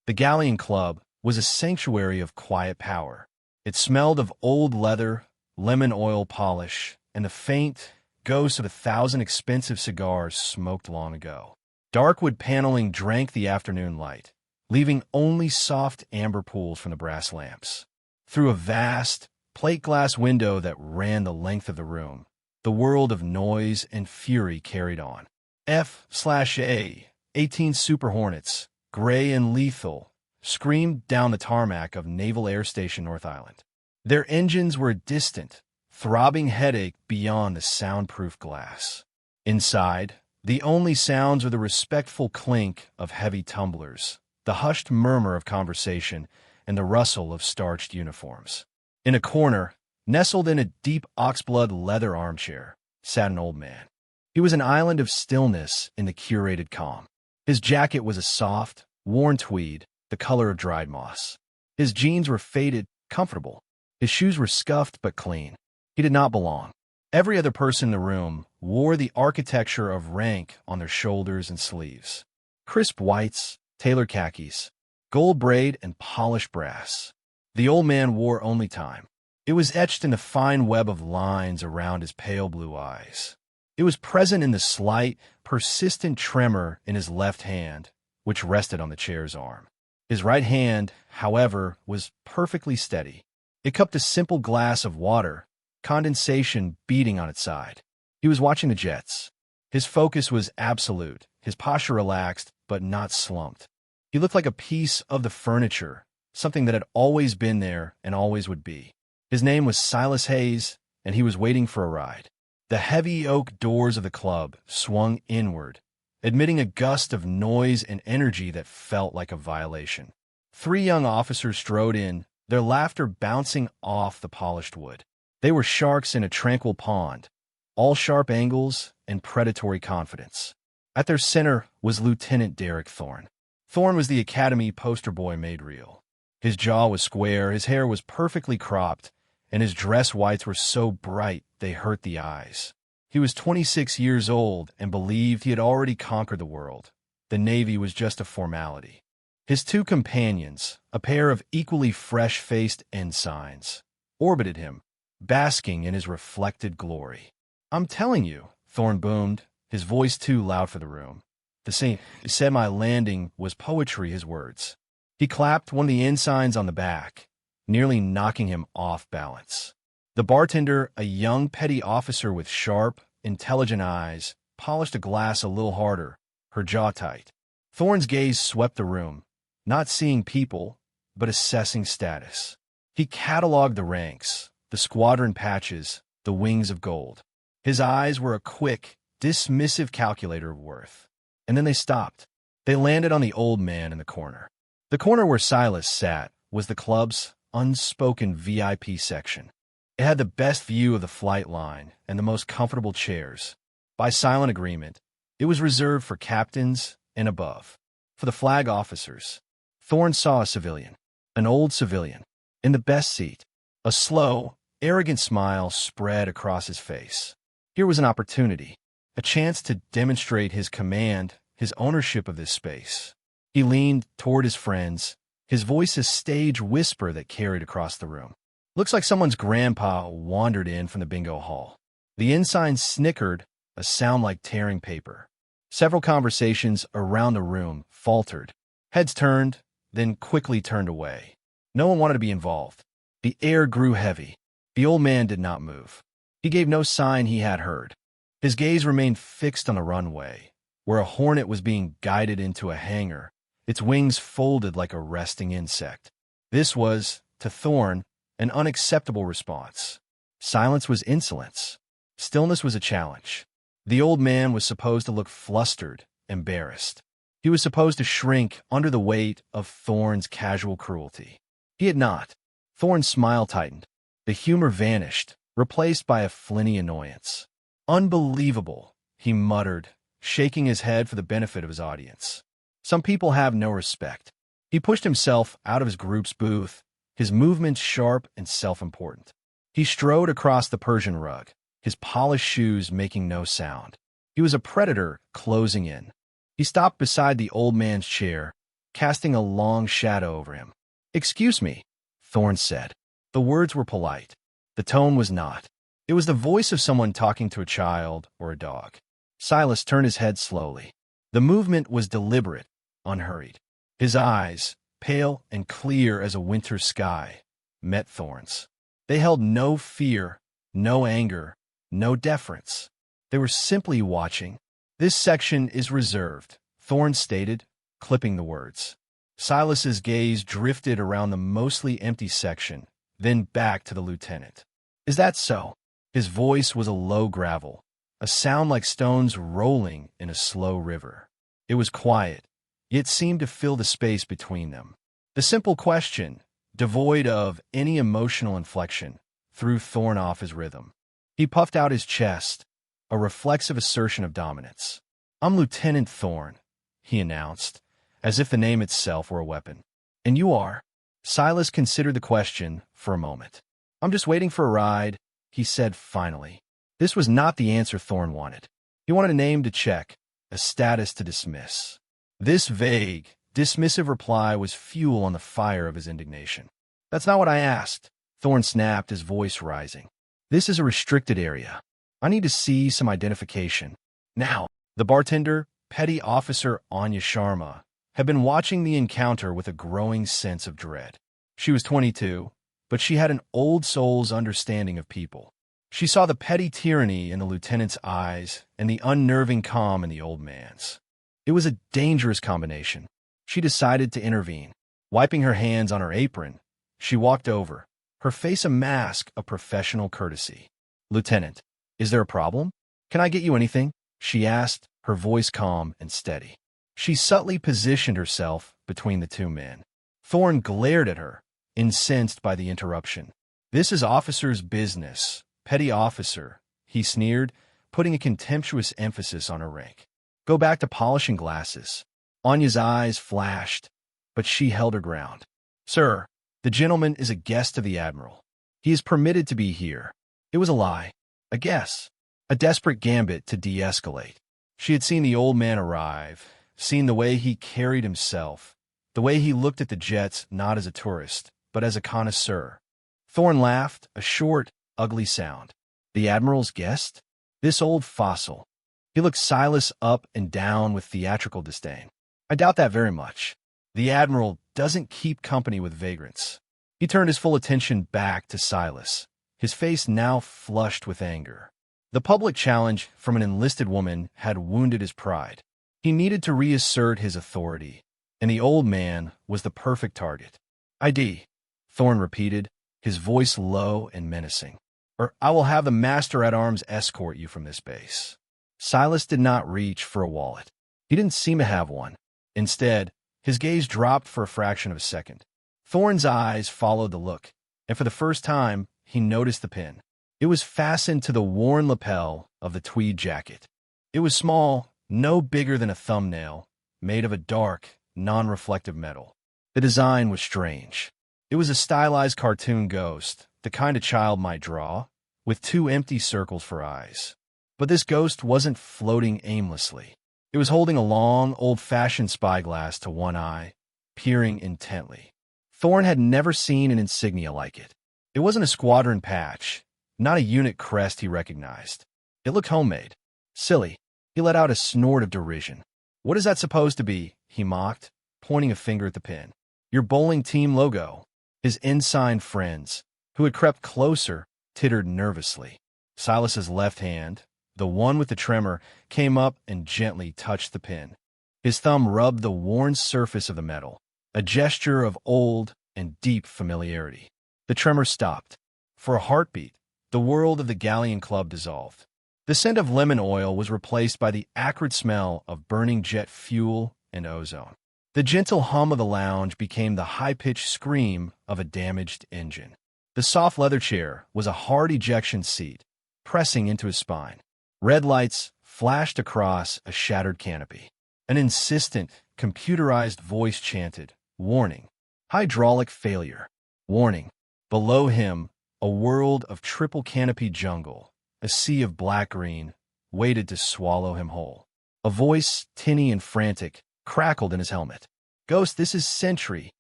The Galleon Club was a sanctuary of quiet power. It smelled of old leather, lemon oil polish, and the faint ghost of 1,000 expensive cigars smoked long ago. Dark wood paneling drank the afternoon light, leaving only soft amber pools from the brass lamps. Through a vast, plate glass window that ran the length of the room, the world of noise and fury carried on. F/A, 18 Super Hornets, gray and lethal, screamed down the tarmac of Naval Air Station North Island. Their engines were a distant, throbbing headache beyond the soundproof glass. Inside, the only sounds were the respectful clink of heavy tumblers, the hushed murmur of conversation, and the rustle of starched uniforms. In a corner, nestled in a deep oxblood leather armchair, sat an old man. He was an island of stillness in the curated calm. His jacket was a soft, worn tweed, the color of dried moss. His jeans were faded, comfortable. His shoes were scuffed but clean. He did not belong. Every other person in the room wore the architecture of rank on their shoulders and sleeves. Crisp whites, tailored khakis, gold braid, and polished brass. The old man wore only time. It was etched in the fine web of lines around his pale blue eyes. It was present in the slight, persistent tremor in his left hand, which rested on the chair's arm. His right hand, however, was perfectly steady. It cupped a simple glass of water, condensation beating on its side. He was watching the jets. His focus was absolute, his posture relaxed, but not slumped. He looked like a piece of the furniture, something that had always been there and always would be. His name was Silas Hayes, and he was waiting for a ride. The heavy oak doors of the club swung inward, admitting a gust of noise and energy that felt like a violation. 3 young officers strode in, their laughter bouncing off the polished wood. They were sharks in a tranquil pond, all sharp angles and predatory confidence. At their center was Lieutenant Derek Thorne. Thorne was the academy poster boy made real. His jaw was square, his hair was perfectly cropped, and his dress whites were so bright they hurt the eyes. He was 26 years old and believed he had already conquered the world. The Navy was just a formality. His 2 companions, a pair of equally fresh-faced ensigns, orbited him, basking in his reflected glory. "I'm telling you," Thorne boomed, his voice too loud for the room. "The same said my landing was poetry," his words. He clapped one of the ensigns on the back, nearly knocking him off balance. The bartender, a young petty officer with sharp, intelligent eyes, polished a glass a little harder, her jaw tight. Thorne's gaze swept the room, not seeing people, but assessing status. He cataloged the ranks, the squadron patches, the wings of gold. His eyes were a quick, dismissive calculator of worth. And then they stopped. They landed on the old man in the corner. The corner where Silas sat was the club's unspoken VIP section. It had the best view of the flight line and the most comfortable chairs. By silent agreement, it was reserved for captains and above. For the flag officers, Thorne saw a civilian, an old civilian, in the best seat. A slow, arrogant smile spread across his face. Here was an opportunity, a chance to demonstrate his command, his ownership of this space. He leaned toward his friends, his voice a stage whisper that carried across the room. "Looks like someone's grandpa wandered in from the bingo hall." The ensign snickered, a sound like tearing paper. Several conversations around the room faltered. Heads turned, then quickly turned away. No one wanted to be involved. The air grew heavy. The old man did not move. He gave no sign he had heard. His gaze remained fixed on the runway, where a hornet was being guided into a hangar, its wings folded like a resting insect. This was, to Thorne, an unacceptable response. Silence was insolence. Stillness was a challenge. The old man was supposed to look flustered, embarrassed. He was supposed to shrink under the weight of Thorne's casual cruelty. He had not. Thorne's smile tightened. The humor vanished, replaced by a flinty annoyance. "Unbelievable," he muttered, shaking his head for the benefit of his audience. "Some people have no respect." He pushed himself out of his group's booth, his movements sharp and self-important. He strode across the Persian rug, his polished shoes making no sound. He was a predator closing in. He stopped beside the old man's chair, casting a long shadow over him. "Excuse me," Thorn said. The words were polite. The tone was not. It was the voice of someone talking to a child or a dog. Silas turned his head slowly. The movement was deliberate, unhurried. His eyes, pale and clear as a winter sky, met Thorn's. They held no fear, no anger, no deference. They were simply watching. "This section is reserved," Thorn stated, clipping the words. Silas's gaze drifted around the mostly empty section, then back to the lieutenant. "Is that so?" His voice was a low gravel, a sound like stones rolling in a slow river. It was quiet, yet seemed to fill the space between them. The simple question, devoid of any emotional inflection, threw Thorn off his rhythm. He puffed out his chest, a reflexive assertion of dominance. "I'm Lieutenant Thorn," he announced, as if the name itself were a weapon. "And you are?" Silas considered the question for a moment. "I'm just waiting for a ride," he said finally. This was not the answer Thorn wanted. He wanted a name to check, a status to dismiss. This vague, dismissive reply was fuel on the fire of his indignation. "That's not what I asked," Thorn snapped, his voice rising. "This is a restricted area. I need to see some identification. Now." The bartender, Petty Officer Anya Sharma, had been watching the encounter with a growing sense of dread. She was 22, but she had an old soul's understanding of people. She saw the petty tyranny in the lieutenant's eyes and the unnerving calm in the old man's. It was a dangerous combination. She decided to intervene. Wiping her hands on her apron, she walked over, her face a mask of professional courtesy. "Lieutenant, is there a problem? Can I get you anything?" she asked, her voice calm and steady. She subtly positioned herself between the two men. Thorn glared at her, incensed by the interruption. "This is officer's business, petty officer," he sneered, putting a contemptuous emphasis on her rank. "Go back to polishing glasses." Anya's eyes flashed, but she held her ground. "Sir, the gentleman is a guest of the Admiral. He is permitted to be here." It was a lie, a guess, a desperate gambit to de-escalate. She had seen the old man arrive, seen the way he carried himself, the way he looked at the jets not as a tourist, but as a connoisseur. Thorn laughed, a short, ugly sound. The Admiral's guest? This old fossil. He looked Silas up and down with theatrical disdain. "I doubt that very much. The Admiral doesn't keep company with vagrants." He turned his full attention back to Silas, his face now flushed with anger. The public challenge from an enlisted woman had wounded his pride. He needed to reassert his authority, and the old man was the perfect target. "ID," Thorn repeated, his voice low and menacing. "Or I will have the master-at-arms escort you from this base." Silas did not reach for a wallet. He didn't seem to have one. Instead, his gaze dropped for a fraction of a second. Thorn's eyes followed the look, and for the first time, he noticed the pin. It was fastened to the worn lapel of the tweed jacket. It was small, no bigger than a thumbnail, made of a dark, non-reflective metal. The design was strange. It was a stylized cartoon ghost, the kind a child might draw, with two empty circles for eyes. But this ghost wasn't floating aimlessly. It was holding a long, old-fashioned spyglass to one eye, peering intently. Thorn had never seen an insignia like it. It wasn't a squadron patch, not a unit crest he recognized. It looked homemade. Silly. He let out a snort of derision. "What is that supposed to be?" he mocked, pointing a finger at the pin. "Your bowling team logo." His ensign friends, who had crept closer, tittered nervously. Silas's left hand, the one with the tremor, came up and gently touched the pin. His thumb rubbed the worn surface of the metal, a gesture of old and deep familiarity. The tremor stopped. For a heartbeat, the world of the Galleon Club dissolved. The scent of lemon oil was replaced by the acrid smell of burning jet fuel and ozone. The gentle hum of the lounge became the high-pitched scream of a damaged engine. The soft leather chair was a hard ejection seat, pressing into his spine. Red lights flashed across a shattered canopy. An insistent, computerized voice chanted, "Warning. Hydraulic failure. Warning." Below him, a world of triple canopy jungle, a sea of black-green, waited to swallow him whole. A voice, tinny and frantic, crackled in his helmet. Ghost, this is Sentry.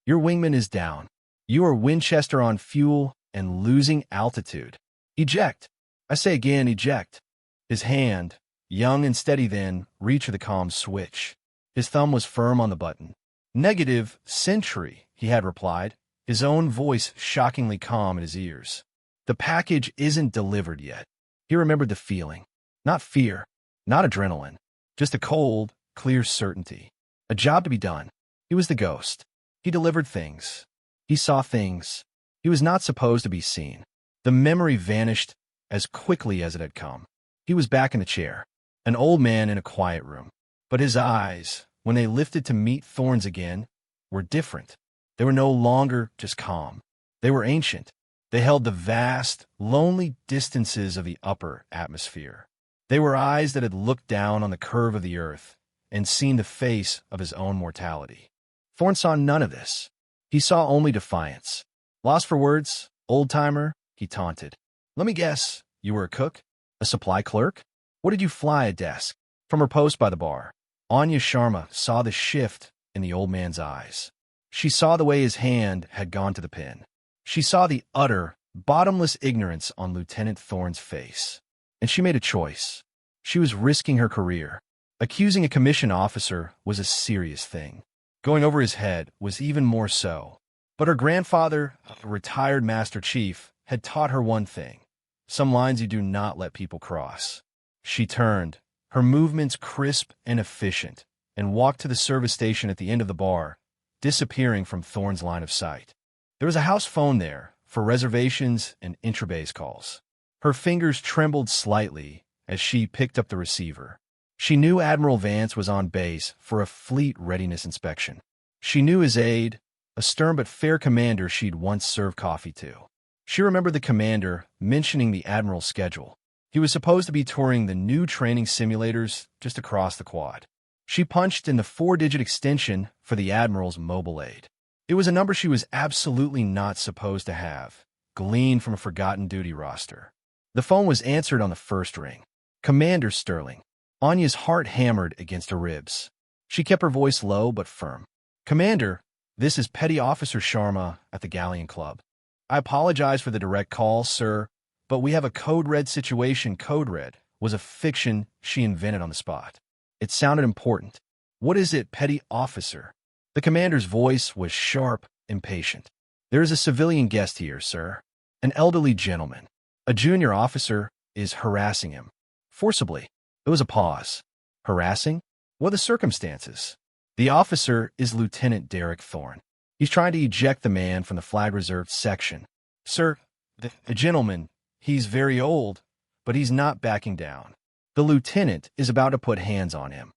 Your wingman is down. You are Winchester on fuel and losing altitude. Eject. I say again, eject. His hand, young and steady then, reached the comm switch. His thumb was firm on the button. Negative, Sentry, he had replied, his own voice shockingly calm in his ears. The package isn't delivered yet. He remembered the feeling. Not fear, not adrenaline, just a cold, clear certainty. A job to be done. He was the ghost. He delivered things. He saw things. He was not supposed to be seen. The memory vanished as quickly as it had come. He was back in the chair, an old man in a quiet room. But his eyes, when they lifted to meet Thorne's again, were different. They were no longer just calm. They were ancient. They held the vast, lonely distances of the upper atmosphere. They were eyes that had looked down on the curve of the earth and seen the face of his own mortality. Thorne saw none of this. He saw only defiance. Lost for words, old-timer, he taunted. Let me guess, you were a cook? A supply clerk? What did you fly a desk? From her post by the bar, Anya Sharma saw the shift in the old man's eyes. She saw the way his hand had gone to the pen. She saw the utter, bottomless ignorance on Lieutenant Thorne's face. And she made a choice. She was risking her career. Accusing a commissioned officer was a serious thing. Going over his head was even more so. But her grandfather, a retired Master Chief, had taught her one thing. Some lines you do not let people cross. She turned, her movements crisp and efficient, and walked to the service station at the end of the bar, disappearing from Thorne's line of sight. There was a house phone there for reservations and intrabase calls. Her fingers trembled slightly as she picked up the receiver. She knew Admiral Vance was on base for a fleet readiness inspection. She knew his aide, a stern but fair commander she'd once served coffee to. She remembered the commander mentioning the Admiral's schedule. He was supposed to be touring the new training simulators just across the quad. She punched in the 4-digit extension for the Admiral's mobile aid. It was a number she was absolutely not supposed to have, gleaned from a forgotten duty roster. The phone was answered on the first ring. Commander Sterling. Anya's heart hammered against her ribs. She kept her voice low but firm. Commander, this is Petty Officer Sharma at the Galleon Club. I apologize for the direct call, sir, but we have a Code Red situation. Code Red was a fiction she invented on the spot. It sounded important. What is it, Petty Officer? The commander's voice was sharp, impatient. There is a civilian guest here, sir. An elderly gentleman. A junior officer is harassing him. Forcibly. There was a pause. Harassing? What are the circumstances? The officer is Lieutenant Derek Thorne. He's trying to eject the man from the flag reserved section. Sir, the gentleman, he's very old, but he's not backing down. The lieutenant is about to put hands on him.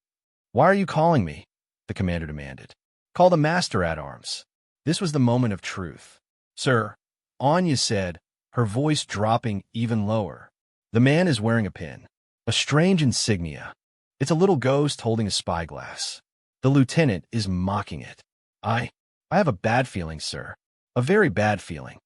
Why are you calling me? The commander demanded. Call the master at arms. This was the moment of truth. Sir, Anya said, her voice dropping even lower. The man is wearing a pin. A strange insignia. It's a little ghost holding a spyglass. The lieutenant is mocking it. I have a bad feeling, sir. A very bad feeling.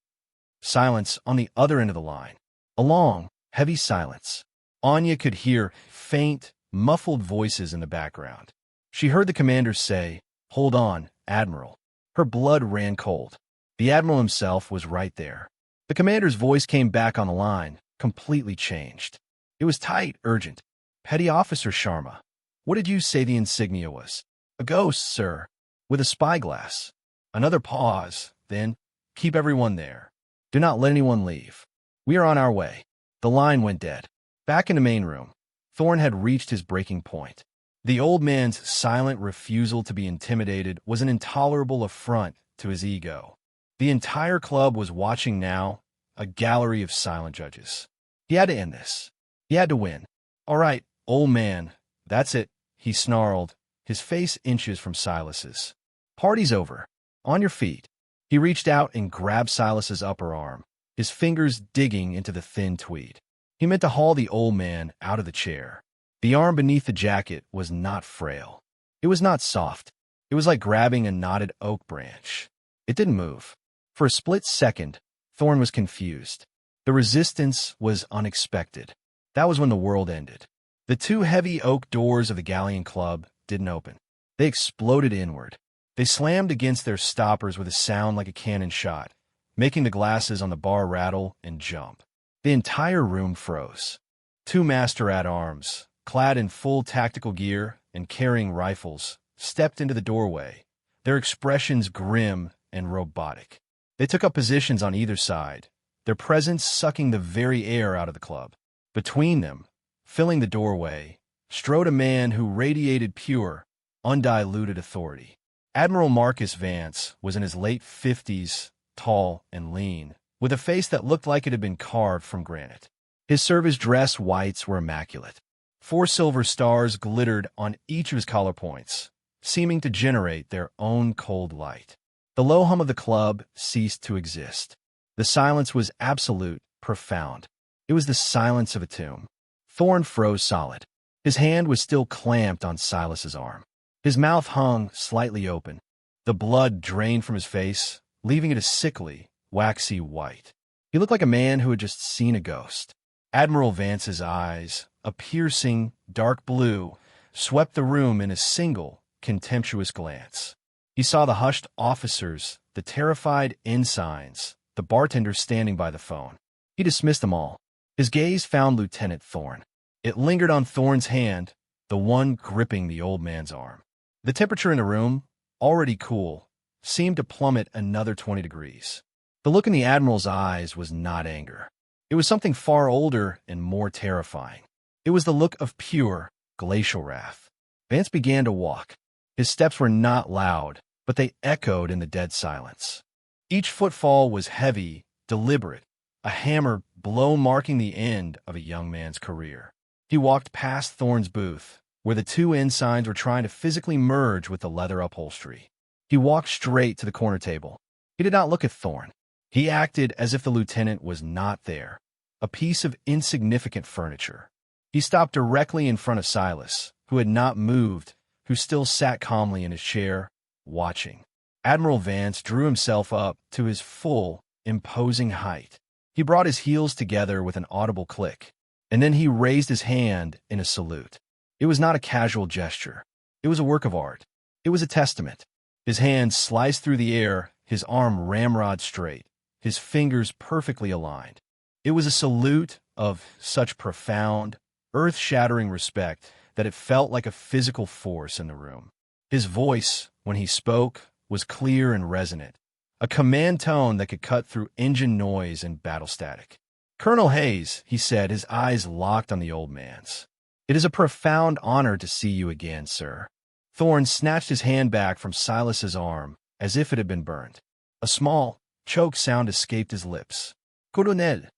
Silence on the other end of the line. A long, heavy silence. Anya could hear faint, muffled voices in the background. She heard the commander say, Hold on, Admiral. Her blood ran cold. The Admiral himself was right there. The commander's voice came back on the line, completely changed. It was tight, urgent. Petty Officer Sharma. What did you say the insignia was? A ghost, sir. With a spyglass. Another pause, then, keep everyone there. Do not let anyone leave. We are on our way. The line went dead. Back in the main room, Thorne had reached his breaking point. The old man's silent refusal to be intimidated was an intolerable affront to his ego. The entire club was watching now, a gallery of silent judges. He had to end this. He had to win. All right, old man, that's it, he snarled, his face inches from Silas's. Party's over. On your feet. He reached out and grabbed Silas's upper arm, his fingers digging into the thin tweed. He meant to haul the old man out of the chair. The arm beneath the jacket was not frail. It was not soft. It was like grabbing a knotted oak branch. It didn't move. For a split second, Thorne was confused. The resistance was unexpected. That was when the world ended. The two heavy oak doors of the Galleon Club didn't open. They exploded inward. They slammed against their stoppers with a sound like a cannon shot, making the glasses on the bar rattle and jump. The entire room froze. Two master-at-arms, clad in full tactical gear and carrying rifles, stepped into the doorway, their expressions grim and robotic. They took up positions on either side, their presence sucking the very air out of the club. Between them, filling the doorway, strode a man who radiated pure, undiluted authority. Admiral Marcus Vance was in his late 50s, tall and lean, with a face that looked like it had been carved from granite. His service dress whites were immaculate. 4 silver stars glittered on each of his collar points, seeming to generate their own cold light. The low hum of the club ceased to exist. The silence was absolute, profound. It was the silence of a tomb. Thorn froze solid. His hand was still clamped on Silas's arm. His mouth hung slightly open. The blood drained from his face, leaving it a sickly, waxy white. He looked like a man who had just seen a ghost. Admiral Vance's eyes, a piercing, dark blue, swept the room in a single, contemptuous glance. He saw the hushed officers, the terrified ensigns, the bartender standing by the phone. He dismissed them all. His gaze found Lieutenant Thorn. It lingered on Thorn's hand, the one gripping the old man's arm. The temperature in the room, already cool, seemed to plummet another 20 degrees. The look in the Admiral's eyes was not anger. It was something far older and more terrifying. It was the look of pure, glacial wrath. Vance began to walk. His steps were not loud, but they echoed in the dead silence. Each footfall was heavy, deliberate, a hammer blow marking the end of a young man's career. He walked past Thorn's booth, where the 2 ensigns were trying to physically merge with the leather upholstery. He walked straight to the corner table. He did not look at Thorn. He acted as if the lieutenant was not there, a piece of insignificant furniture. He stopped directly in front of Silas, who had not moved, who still sat calmly in his chair, watching. Admiral Vance drew himself up to his full, imposing height. He brought his heels together with an audible click, and then he raised his hand in a salute. It was not a casual gesture. It was a work of art. It was a testament. His hand sliced through the air, his arm ramrod straight, his fingers perfectly aligned. It was a salute of such profound, earth-shattering respect that it felt like a physical force in the room. His voice, when he spoke, was clear and resonant, a command tone that could cut through engine noise and battle static. "Colonel Hayes," he said, his eyes locked on the old man's. "It is a profound honor to see you again, sir." Thorn snatched his hand back from Silas's arm as if it had been burned. A small, choked sound escaped his lips. "Colonel."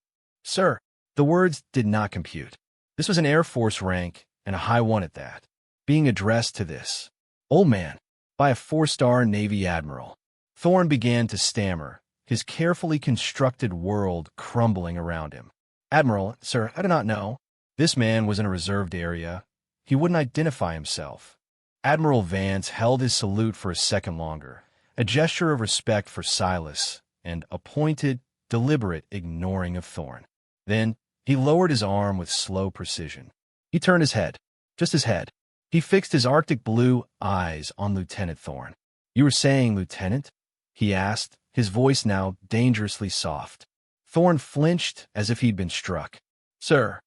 "Sir." The words did not compute. This was an Air Force rank, and a high one at that, being addressed to this old man by a 4-star Navy admiral. Thorn began to stammer, his carefully constructed world crumbling around him. "Admiral, sir, I do not know." This man was in a reserved area. He wouldn't identify himself. Admiral Vance held his salute for a second longer, a gesture of respect for Silas, and a pointed, deliberate ignoring of Thorn. Then he lowered his arm with slow precision. He turned his head, just his head. He fixed his Arctic blue eyes on Lieutenant Thorn. "You were saying, Lieutenant?" he asked, his voice now dangerously soft. Thorn flinched as if he'd been struck. "Sir,"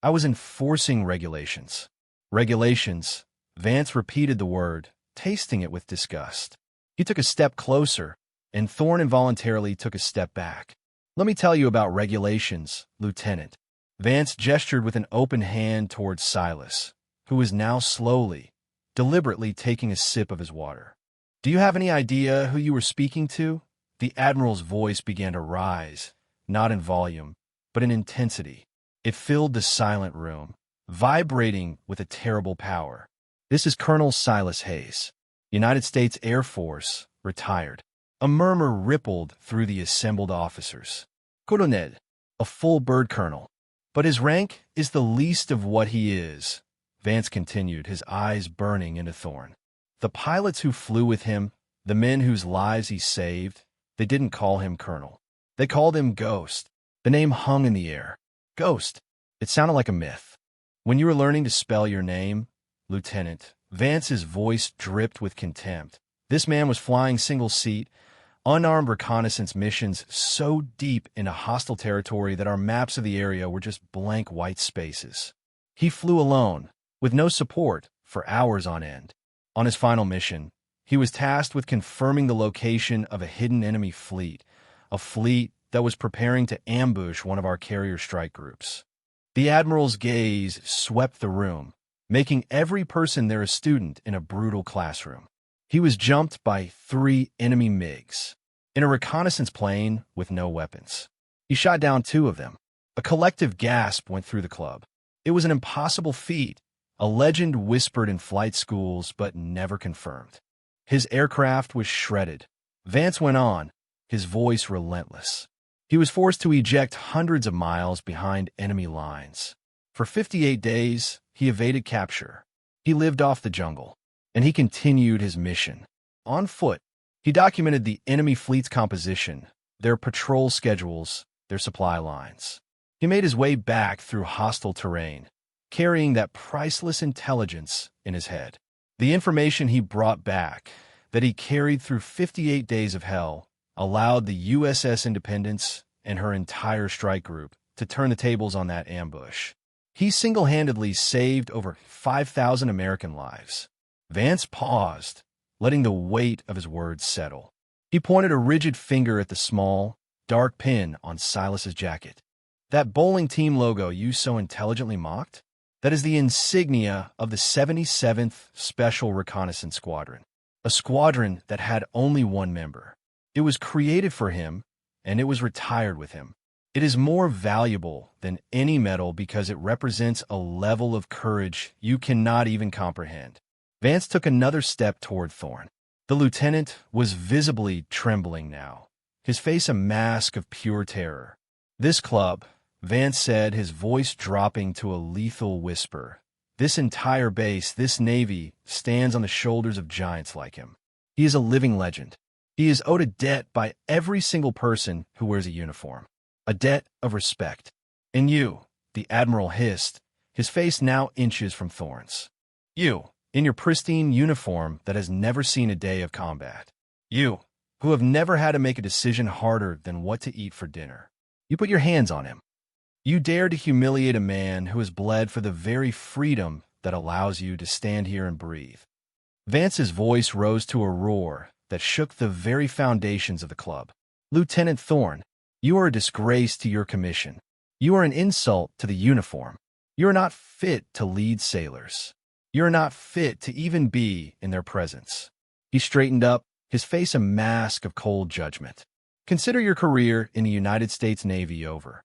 I was enforcing regulations." "Regulations." Vance repeated the word, tasting it with disgust. He took a step closer, and Thorn involuntarily took a step back. "Let me tell you about regulations, Lieutenant." Vance gestured with an open hand towards Silas, who was now slowly, deliberately taking a sip of his water. "Do you have any idea who you were speaking to?" The Admiral's voice began to rise, not in volume, but in intensity. It filled the silent room, vibrating with a terrible power. "This is Colonel Silas Hayes, United States Air Force, retired." A murmur rippled through the assembled officers. "Colonel," a full bird colonel. "But his rank is the least of what he is," Vance continued, his eyes burning into Thorn. "The pilots who flew with him, the men whose lives he saved, they didn't call him Colonel. They called him Ghost." The name hung in the air. Ghost. It sounded like a myth. "When you were learning to spell your name, Lieutenant," Vance's voice dripped with contempt, This man was flying single-seat, unarmed reconnaissance missions so deep into hostile territory that our maps of the area were just blank white spaces. He flew alone, with no support, for hours on end. On his final mission, he was tasked with confirming the location of a hidden enemy fleet, a fleet that was preparing to ambush one of our carrier strike groups. The Admiral's gaze swept the room, making every person there a student in a brutal classroom. He was jumped by 3 enemy MiGs, in a reconnaissance plane with no weapons. He shot down 2 of them. A collective gasp went through the club. It was an impossible feat, a legend whispered in flight schools but never confirmed. His aircraft was shredded. Vance went on, his voice relentless. He was forced to eject hundreds of miles behind enemy lines. For 58 days, he evaded capture. He lived off the jungle, and he continued his mission. On foot, he documented the enemy fleet's composition, their patrol schedules, their supply lines. He made his way back through hostile terrain, carrying that priceless intelligence in his head. The information he brought back, that he carried through 58 days of hell, allowed the USS Independence and her entire strike group to turn the tables on that ambush. He single-handedly saved over 5,000 American lives. Vance paused, letting the weight of his words settle. He pointed a rigid finger at the small, dark pin on Silas's jacket. That bowling team logo you so intelligently mocked? That is the insignia of the 77th Special Reconnaissance Squadron, a squadron that had only one member. It was created for him, and it was retired with him. It is more valuable than any medal because it represents a level of courage you cannot even comprehend. Vance took another step toward Thorn. The lieutenant was visibly trembling now, his face a mask of pure terror. This club, Vance said, his voice dropping to a lethal whisper, this entire base, this Navy, stands on the shoulders of giants like him. He is a living legend. He is owed a debt by every single person who wears a uniform, a debt of respect. And you, the Admiral hissed, his face now inches from Thorn's. You, in your pristine uniform that has never seen a day of combat. You, who have never had to make a decision harder than what to eat for dinner. You put your hands on him. You dare to humiliate a man who has bled for the very freedom that allows you to stand here and breathe. Vance's voice rose to a roar that shook the very foundations of the club. Lieutenant Thorn, you are a disgrace to your commission. You are an insult to the uniform. You are not fit to lead sailors. You are not fit to even be in their presence. He straightened up, his face a mask of cold judgment. Consider your career in the United States Navy over.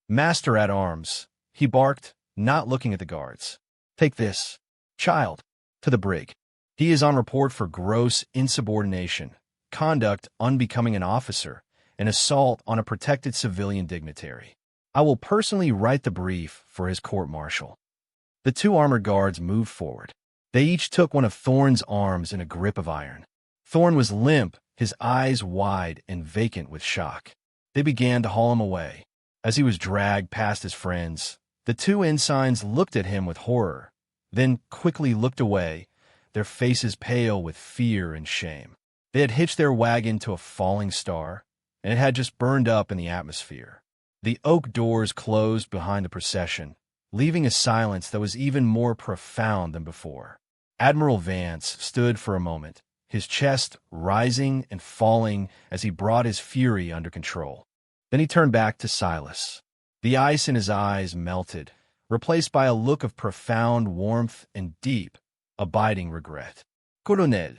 Master at arms, he barked, not looking at the guards. Take this, child, to the brig. He is on report for gross insubordination, conduct unbecoming an officer, and assault on a protected civilian dignitary. I will personally write the brief for his court-martial. The 2 armored guards moved forward. They each took one of Thorn's arms in a grip of iron. Thorn was limp, his eyes wide and vacant with shock. They began to haul him away. As he was dragged past his friends, the 2 ensigns looked at him with horror, then quickly looked away, their faces pale with fear and shame. They had hitched their wagon to a falling star, and it had just burned up in the atmosphere. The oak doors closed behind the procession, leaving a silence that was even more profound than before. Admiral Vance stood for a moment, his chest rising and falling as he brought his fury under control. Then he turned back to Silas. The ice in his eyes melted, replaced by a look of profound warmth and deep, abiding regret. Colonel,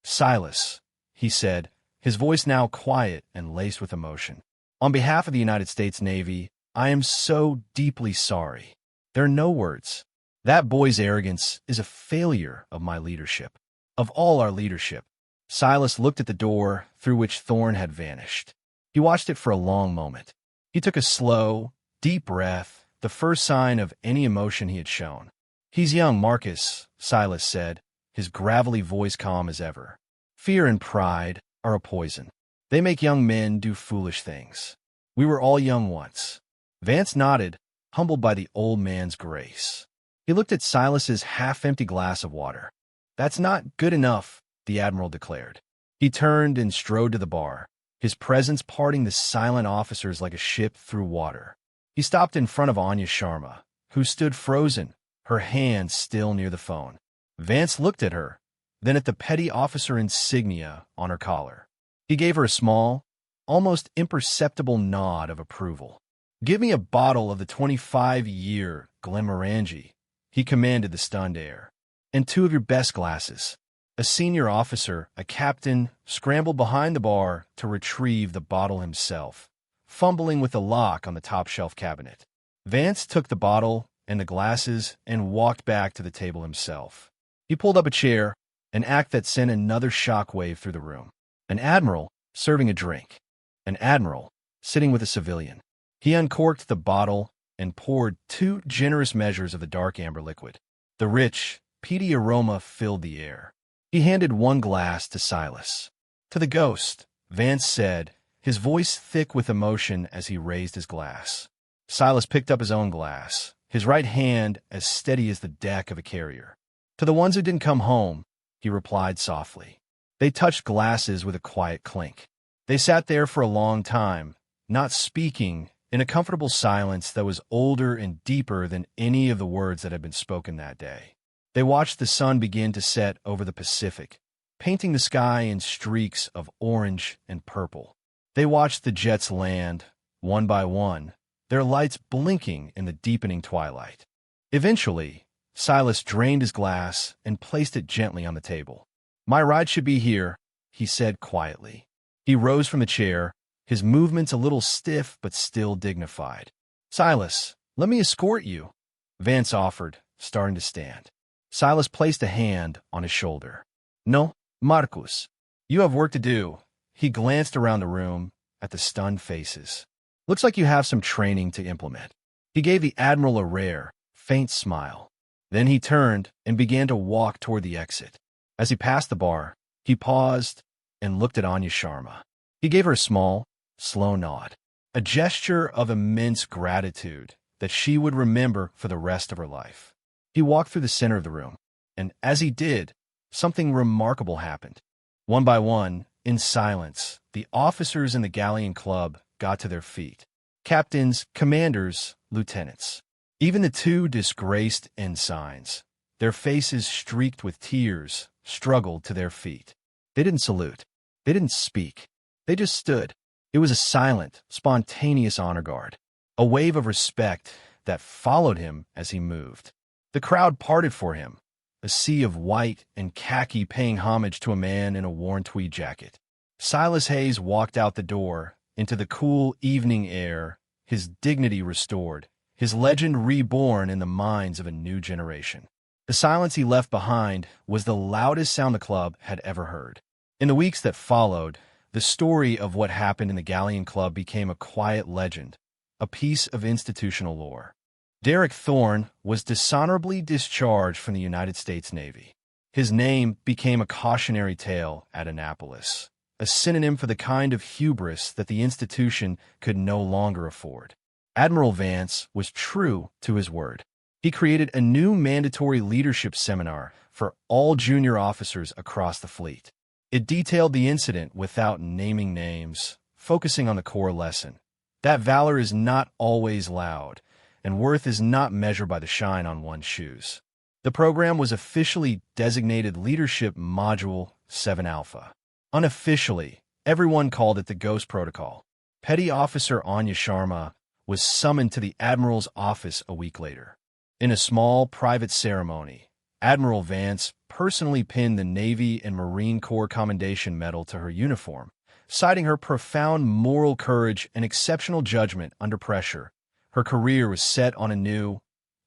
Silas, he said, his voice now quiet and laced with emotion. On behalf of the United States Navy, I am so deeply sorry. There are no words. That boy's arrogance is a failure of my leadership, of all our leadership. Silas looked at the door through which Thorn had vanished. He watched it for a long moment. He took a slow, deep breath, the first sign of any emotion he had shown. He's young, Marcus, Silas said, his gravelly voice calm as ever. Fear and pride are a poison. They make young men do foolish things. We were all young once. Vance nodded, humbled by the old man's grace. He looked at Silas's half-empty glass of water. That's not good enough, the Admiral declared. He turned and strode to the bar, his presence parting the silent officers like a ship through water. He stopped in front of Anya Sharma, who stood frozen, her hand still near the phone. Vance looked at her, then at the petty officer insignia on her collar. He gave her a small, almost imperceptible nod of approval. "Give me a bottle of the 25-year Glenmorangie," he commanded the stunned air. "And 2 of your best glasses." A senior officer, a captain, scrambled behind the bar to retrieve the bottle himself, fumbling with the lock on the top-shelf cabinet. Vance took the bottle and the glasses and walked back to the table himself. He pulled up a chair, an act that sent another shockwave through the room. An admiral serving a drink. An admiral sitting with a civilian. He uncorked the bottle and poured 2 generous measures of the dark amber liquid. The rich, peaty aroma filled the air. He handed 1 glass to Silas. "To the ghost," Vance said, his voice thick with emotion as he raised his glass. Silas picked up his own glass, his right hand as steady as the deck of a carrier. "To the ones who didn't come home," he replied softly. They touched glasses with a quiet clink. They sat there for a long time, not speaking, in a comfortable silence that was older and deeper than any of the words that had been spoken that day. They watched the sun begin to set over the Pacific, painting the sky in streaks of orange and purple. They watched the jets land, one by one, their lights blinking in the deepening twilight. Eventually, Silas drained his glass and placed it gently on the table. "My ride should be here," he said quietly. He rose from the chair, his movements a little stiff but still dignified. "Silas, let me escort you," Vance offered, starting to stand. Silas placed a hand on his shoulder. "No, Marcus, you have work to do." He glanced around the room at the stunned faces. "Looks like you have some training to implement." He gave the Admiral a rare, faint smile. Then he turned and began to walk toward the exit. As he passed the bar, he paused and looked at Anya Sharma. He gave her a small, slow nod, a gesture of immense gratitude that she would remember for the rest of her life. He walked through the center of the room, and as he did, something remarkable happened. One by one, in silence, the officers in the Galleon Club got to their feet. Captains, commanders, lieutenants. Even the 2 disgraced ensigns, their faces streaked with tears, struggled to their feet. They didn't salute. They didn't speak. They just stood. It was a silent, spontaneous honor guard, a wave of respect that followed him as he moved. The crowd parted for him, a sea of white and khaki paying homage to a man in a worn tweed jacket. Silas Hayes walked out the door into the cool evening air, his dignity restored, his legend reborn in the minds of a new generation. The silence he left behind was the loudest sound the club had ever heard. In the weeks that followed, the story of what happened in the Galleon Club became a quiet legend, a piece of institutional lore. Derek Thorne was dishonorably discharged from the United States Navy. His name became a cautionary tale at Annapolis, a synonym for the kind of hubris that the institution could no longer afford. Admiral Vance was true to his word. He created a new mandatory leadership seminar for all junior officers across the fleet. It detailed the incident without naming names, focusing on the core lesson. That valor is not always loud, and worth is not measured by the shine on one's shoes. The program was officially designated Leadership Module 7 Alpha. Unofficially, everyone called it the Ghost Protocol. Petty Officer Anya Sharma was summoned to the Admiral's office a week later. In a small, private ceremony, Admiral Vance personally pinned the Navy and Marine Corps Commendation Medal to her uniform, citing her profound moral courage and exceptional judgment under pressure. Her career was set on a new,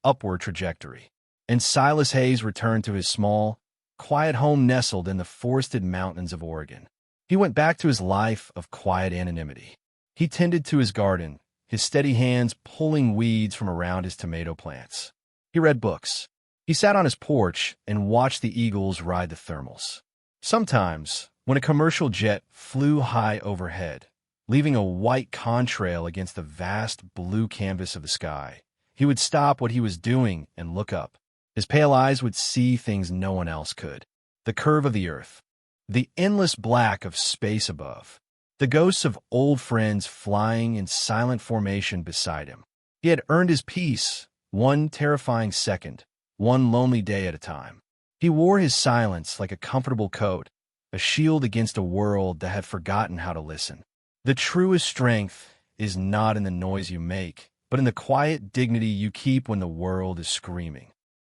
upward trajectory. And Silas Hayes returned to his small, quiet home nestled in the forested mountains of Oregon. He went back to his life of quiet anonymity. He tended to his garden, his steady hands pulling weeds from around his tomato plants. He read books. He sat on his porch and watched the eagles ride the thermals. Sometimes, when a commercial jet flew high overhead, leaving a white contrail against the vast blue canvas of the sky, he would stop what he was doing and look up. His pale eyes would see things no one else could. The curve of the earth, The endless black of space above. The ghosts of old friends flying in silent formation beside him. He had earned his peace, one terrifying second, one lonely day at a time. He wore his silence like a comfortable coat, a shield against a world that had forgotten how to listen. The truest strength is not in the noise you make, but in the quiet dignity you keep when the world is screaming.